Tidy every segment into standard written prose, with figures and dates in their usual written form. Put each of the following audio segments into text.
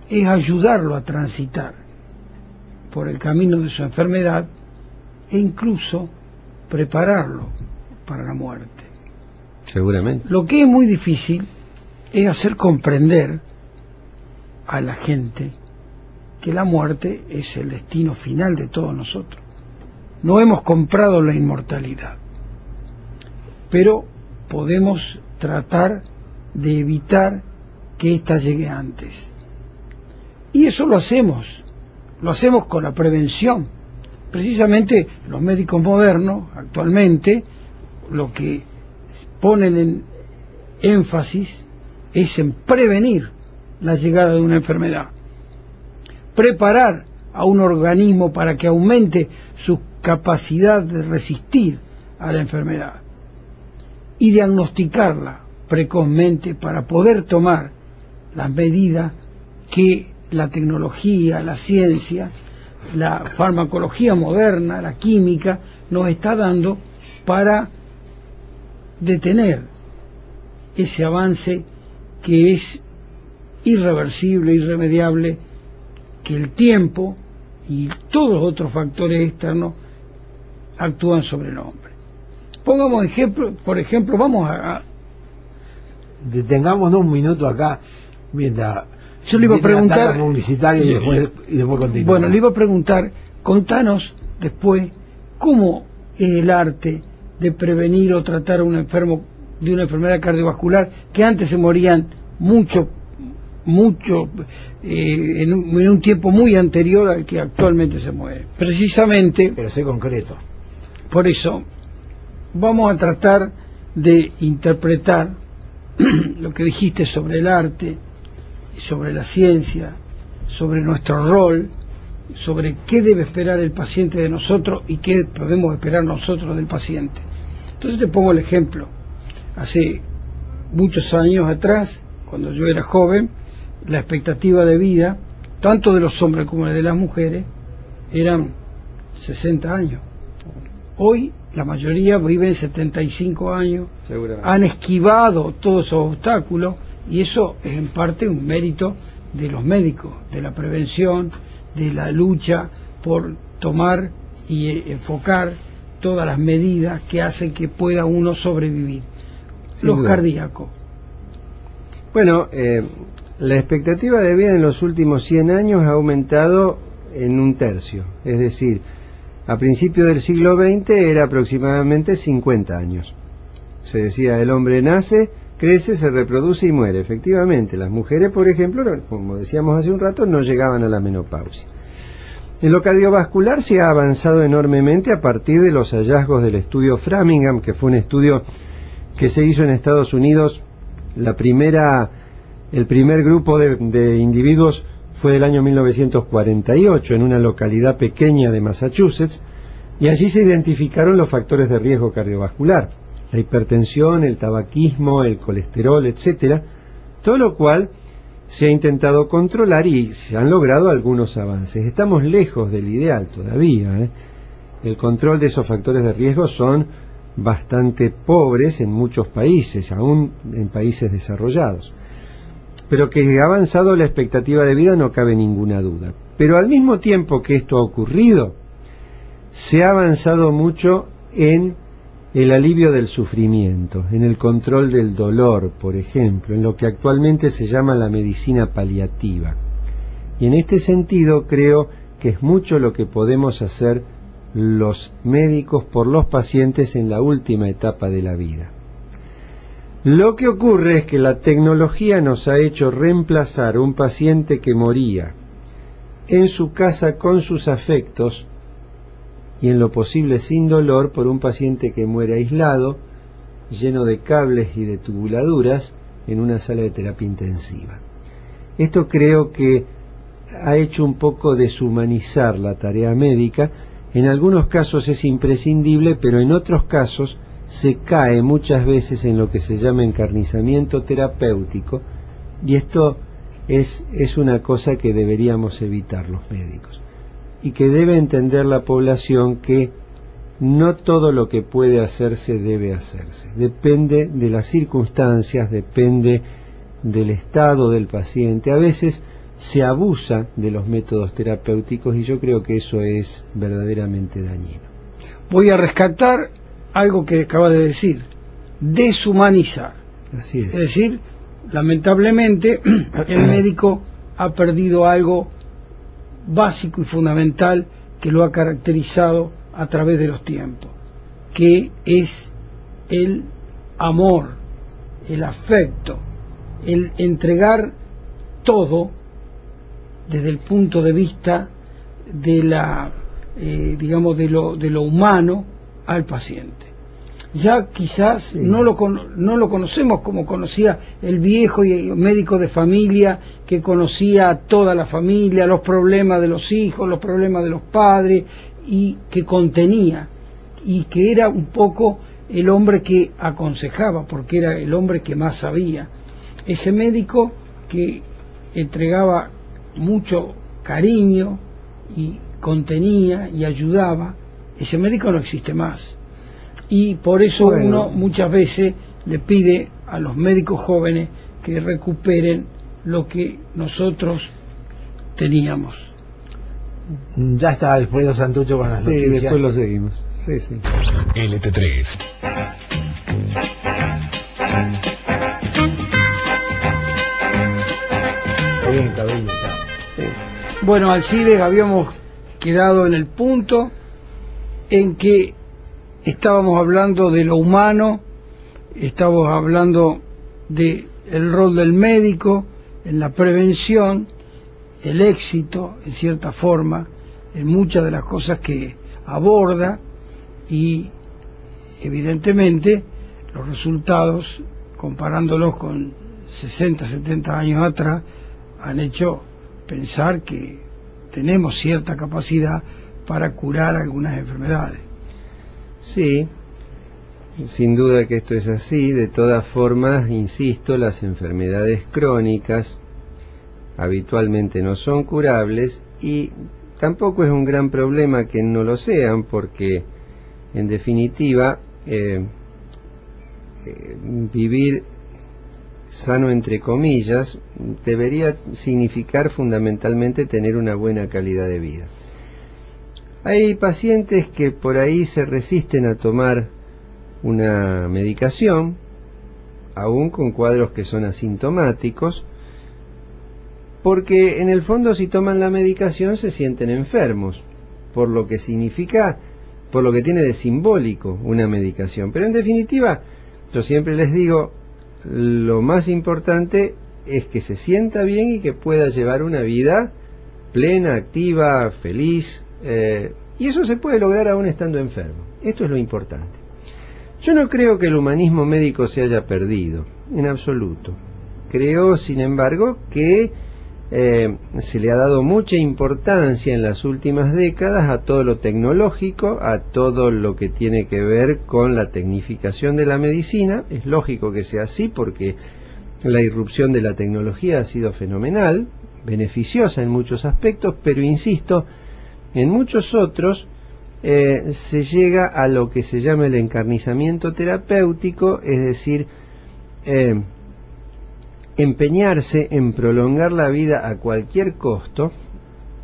es ayudarlo a transitar por el camino de su enfermedad e incluso prepararlo para la muerte. Seguramente. Lo que es muy difícil es hacer comprender a la gente que la muerte es el destino final de todos nosotros. No hemos comprado la inmortalidad, pero podemos tratar de evitar que ésta llegue antes. Y eso lo hacemos con la prevención. Precisamente los médicos modernos actualmente lo que ponen en énfasis es en prevenir la llegada de una enfermedad, preparar a un organismo para que aumente su capacidad de resistir a la enfermedad y diagnosticarla precozmente para poder tomar las medidas que la tecnología, la ciencia, la farmacología moderna, la química nos está dando para detener ese avance que es irreversible, irremediable, que el tiempo y todos los otros factores externos actúan sobre el hombre. Pongamos ejemplo, por ejemplo, vamos a... Detengámonos un minuto acá, mientras... Yo le iba a preguntar... publicitaria y después continuamos. Bueno, le iba a preguntar, contanos después, ¿cómo es el arte de prevenir o tratar a un enfermo de una enfermedad cardiovascular que antes se morían mucho en un tiempo muy anterior al que actualmente se muere? Precisamente, pero sé concreto. Por eso vamos a tratar de interpretar lo que dijiste sobre el arte, sobre la ciencia, sobre nuestro rol, sobre qué debe esperar el paciente de nosotros y qué podemos esperar nosotros del paciente. Entonces te pongo el ejemplo. Hace muchos años atrás, cuando yo era joven, la expectativa de vida, tanto de los hombres como de las mujeres, eran 60 años. Hoy la mayoría viven 75 años, han esquivado todos esos obstáculos, y eso es en parte un mérito de los médicos, de la prevención, de la lucha por tomar y enfocar todas las medidas que hacen que pueda uno sobrevivir. Los cardíacos. Bueno, la expectativa de vida en los últimos 100 años ha aumentado en un tercio, es decir, a principios del siglo XX era aproximadamente 50 años. Se decía, el hombre nace, crece, se reproduce y muere. Efectivamente, las mujeres, por ejemplo, como decíamos hace un rato, no llegaban a la menopausia. En lo cardiovascular se ha avanzado enormemente a partir de los hallazgos del estudio Framingham, que fue un estudio que se hizo en Estados Unidos. El primer grupo de individuos fue del año 1948 en una localidad pequeña de Massachusetts, y allí se identificaron los factores de riesgo cardiovascular, la hipertensión, el tabaquismo, el colesterol, etcétera, todo lo cual se ha intentado controlar y se han logrado algunos avances. Estamos lejos del ideal todavía, El control de esos factores de riesgo son bastante pobres en muchos países, aún en países desarrollados. Pero que ha avanzado la expectativa de vida no cabe ninguna duda. Pero al mismo tiempo que esto ha ocurrido, se ha avanzado mucho en el alivio del sufrimiento, en el control del dolor, por ejemplo, en lo que actualmente se llama la medicina paliativa. Y en este sentido creo que es mucho lo que podemos hacer los médicos por los pacientes en la última etapa de la vida. Lo que ocurre es que la tecnología nos ha hecho reemplazar un paciente que moría en su casa con sus afectos y en lo posible sin dolor por un paciente que muere aislado, lleno de cables y de tubuladuras en una sala de terapia intensiva. Esto creo que ha hecho un poco deshumanizar la tarea médica. En algunos casos es imprescindible, pero en otros casos se cae muchas veces en lo que se llama encarnizamiento terapéutico, y esto es una cosa que deberíamos evitar los médicos, y que debe entender la población que no todo lo que puede hacerse debe hacerse. Depende de las circunstancias, depende del estado del paciente. A veces se abusa de los métodos terapéuticos, y yo creo que eso es verdaderamente dañino. Voy a rescatar algo que acaba de decir: deshumanizar. Así es. Es decir, lamentablemente el médico ha perdido algo básico y fundamental que lo ha caracterizado a través de los tiempos, que es el amor, el afecto, el entregar todo desde el punto de vista de la digamos de lo humano al paciente. Ya quizás sí, no lo conocemos como conocía el viejo y médico de familia, que conocía a toda la familia, los problemas de los hijos, los problemas de los padres, y que contenía, y que era un poco el hombre que aconsejaba, porque era el hombre que más sabía. Ese médico que entregaba mucho cariño y contenía y ayudaba, ese médico no existe más. Y por eso uno muchas veces le pide a los médicos jóvenes que recuperen lo que nosotros teníamos. Ya está Alfredo Santucho con las noticias. Sí, después lo seguimos. Sí, sí. LT3. Está bien, cabello, ya. Sí. Bueno, Alcides, habíamos quedado en el punto en que estábamos hablando de lo humano, estábamos hablando de el rol del médico en la prevención, el éxito, en cierta forma, en muchas de las cosas que aborda, y evidentemente los resultados, comparándolos con 60, 70 años atrás, han hecho pensar que tenemos cierta capacidad para curar algunas enfermedades. Sí, sin duda que esto es así. De todas formas, insisto, las enfermedades crónicas habitualmente no son curables, y tampoco es un gran problema que no lo sean, porque en definitiva vivir sano, entre comillas, debería significar fundamentalmente tener una buena calidad de vida. Hay pacientes que por ahí se resisten a tomar una medicación, aún con cuadros que son asintomáticos, porque en el fondo, si toman la medicación, se sienten enfermos, por lo que significa, por lo que tiene de simbólico una medicación. Pero en definitiva, yo siempre les digo, lo más importante es que se sienta bien y que pueda llevar una vida plena, activa, feliz, y eso se puede lograr aún estando enfermo. Esto es lo importante. Yo no creo que el humanismo médico se haya perdido, en absoluto. Creo, sin embargo, que se le ha dado mucha importancia en las últimas décadas a todo lo tecnológico, a todo lo que tiene que ver con la tecnificación de la medicina. Es lógico que sea así, porque la irrupción de la tecnología ha sido fenomenal, beneficiosa en muchos aspectos, pero insisto, en muchos otros se llega a lo que se llama el encarnizamiento terapéutico, es decir, empeñarse en prolongar la vida a cualquier costo,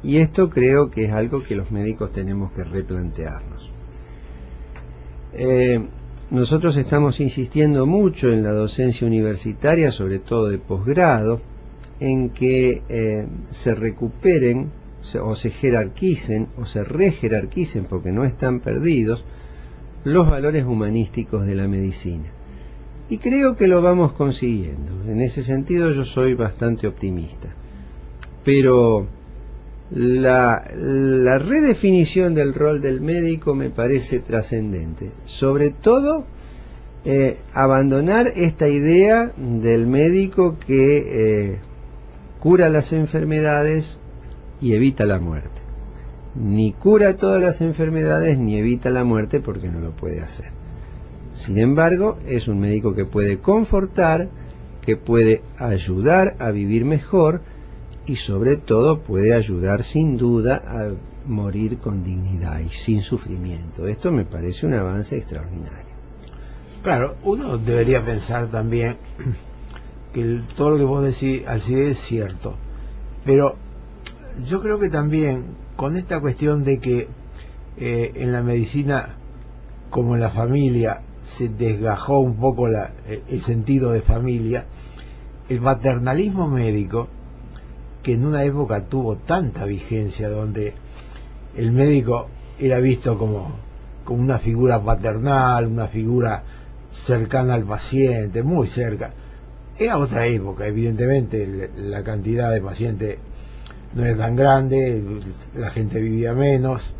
y esto creo que es algo que los médicos tenemos que replantearnos. Nosotros estamos insistiendo mucho en la docencia universitaria, sobre todo de posgrado, en que se recuperen o se jerarquicen o se rejerarquicen, porque no están perdidos, los valores humanísticos de la medicina. Y creo que lo vamos consiguiendo. En ese sentido yo soy bastante optimista. Pero la redefinición del rol del médico me parece trascendente. Sobre todo, abandonar esta idea del médico que cura las enfermedades y evita la muerte. Ni cura todas las enfermedades ni evita la muerte, porque no lo puede hacer. Sin embargo, es un médico que puede confortar, que puede ayudar a vivir mejor, y sobre todo puede ayudar sin duda a morir con dignidad y sin sufrimiento. Esto me parece un avance extraordinario. Claro, uno debería pensar también que todo lo que vos decís, Alcides, es cierto, Pero yo creo que también con esta cuestión de que en la medicina, como en la familia, se desgajó un poco el sentido de familia, el paternalismo médico, que en una época tuvo tanta vigencia, donde el médico era visto como una figura paternal, una figura cercana al paciente, muy cerca. Era otra época, evidentemente la cantidad de pacientes no era tan grande, la gente vivía menos,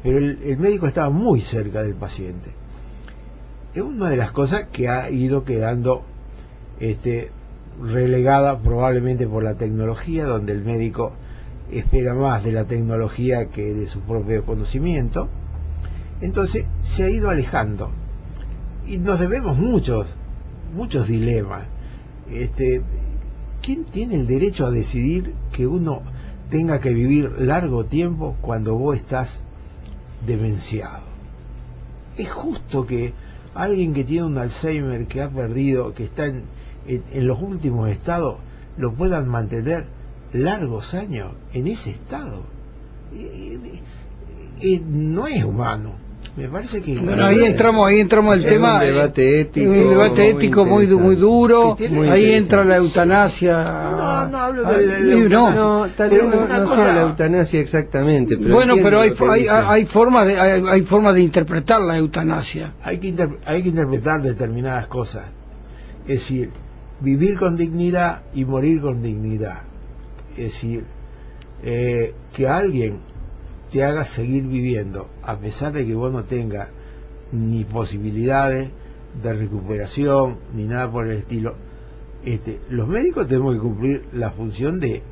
pero el médico estaba muy cerca del paciente. Es una de las cosas que ha ido quedando relegada probablemente por la tecnología, donde el médico espera más de la tecnología que de su propio conocimiento. Entonces se ha ido alejando y nos debemos muchos dilemas. ¿Quién tiene el derecho a decidir que uno tenga que vivir largo tiempo cuando vos estás demenciado? ¿Es justo que alguien que tiene un Alzheimer, que ha perdido, que está en los últimos estados, lo puedan mantener largos años en ese estado? No es humano. Me parece que bueno, ahí entramos el tema, un debate ético muy duro. Muy ahí entra la eutanasia. No hablo de tal vez no sea la eutanasia exactamente, pero bueno, pero hay formas de interpretar la eutanasia. Hay que interpretar determinadas cosas, es decir, vivir con dignidad y morir con dignidad. Es decir, que alguien te haga seguir viviendo a pesar de que vos no tengas ni posibilidades de recuperación ni nada por el estilo. Los médicos tenemos que cumplir la función de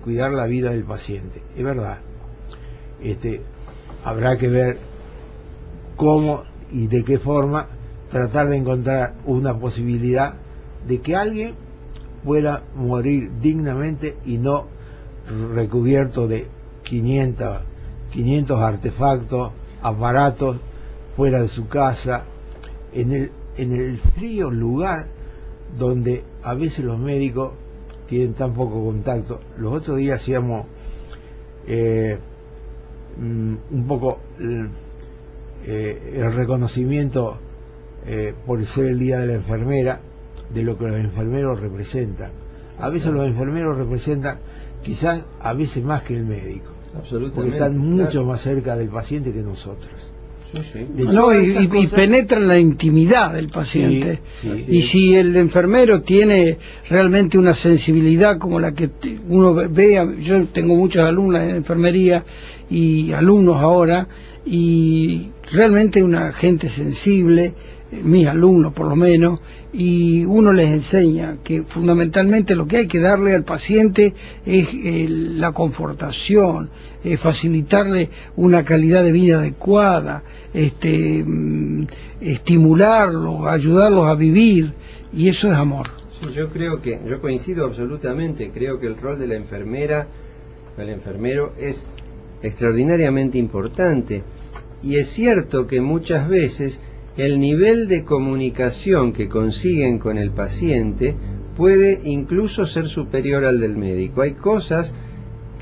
cuidar la vida del paciente, es verdad. Habrá que ver cómo y de qué forma tratar de encontrar una posibilidad de que alguien pueda morir dignamente y no recubierto de 500 artefactos, aparatos fuera de su casa, en el frío lugar donde a veces los médicos tienen tan poco contacto. Los otros días hacíamos un poco el reconocimiento por ser el Día de la Enfermera, de lo que los enfermeros representan. A veces los enfermeros representan quizás a veces más que el médico, porque están mucho más cerca del paciente que nosotros. Y penetran la intimidad del paciente. Y si el enfermero tiene realmente una sensibilidad como la que uno ve, yo tengo muchas alumnas en enfermería y alumnos ahora, y realmente una gente sensible, mis alumnos por lo menos, y uno les enseña que fundamentalmente lo que hay que darle al paciente es la confortación, facilitarle una calidad de vida adecuada, estimularlos, ayudarlos a vivir, y eso es amor. Sí, yo coincido absolutamente, creo que el rol de la enfermera, del enfermero, es extraordinariamente importante, y es cierto que muchas veces el nivel de comunicación que consiguen con el paciente puede incluso ser superior al del médico. Hay cosas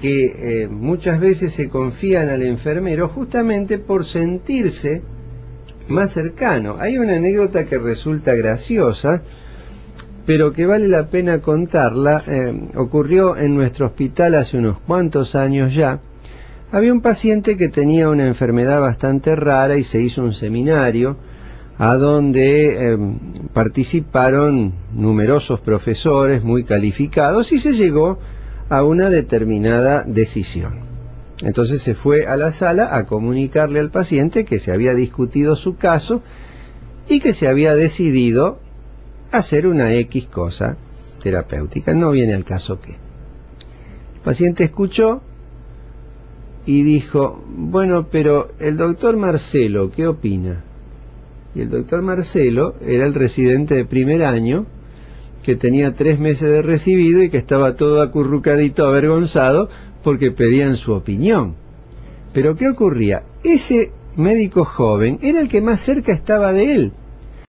que muchas veces se confían al enfermero justamente por sentirse más cercano. Hay una anécdota que resulta graciosa, pero que vale la pena contarla. Ocurrió en nuestro hospital hace unos cuantos años ya. Había un paciente que tenía una enfermedad bastante rara y se hizo un seminario a donde participaron numerosos profesores muy calificados y se llegó a una determinada decisión. Entonces se fue a la sala a comunicarle al paciente que se había discutido su caso y que se había decidido hacer una X cosa terapéutica. No viene al caso qué. El paciente escuchó y dijo: bueno, pero el doctor Marcelo, ¿qué opina? Y el doctor Marcelo era el residente de primer año, que tenía 3 meses de recibido y que estaba todo acurrucadito, avergonzado, porque pedían su opinión. Pero ¿qué ocurría? Ese médico joven era el que más cerca estaba de él.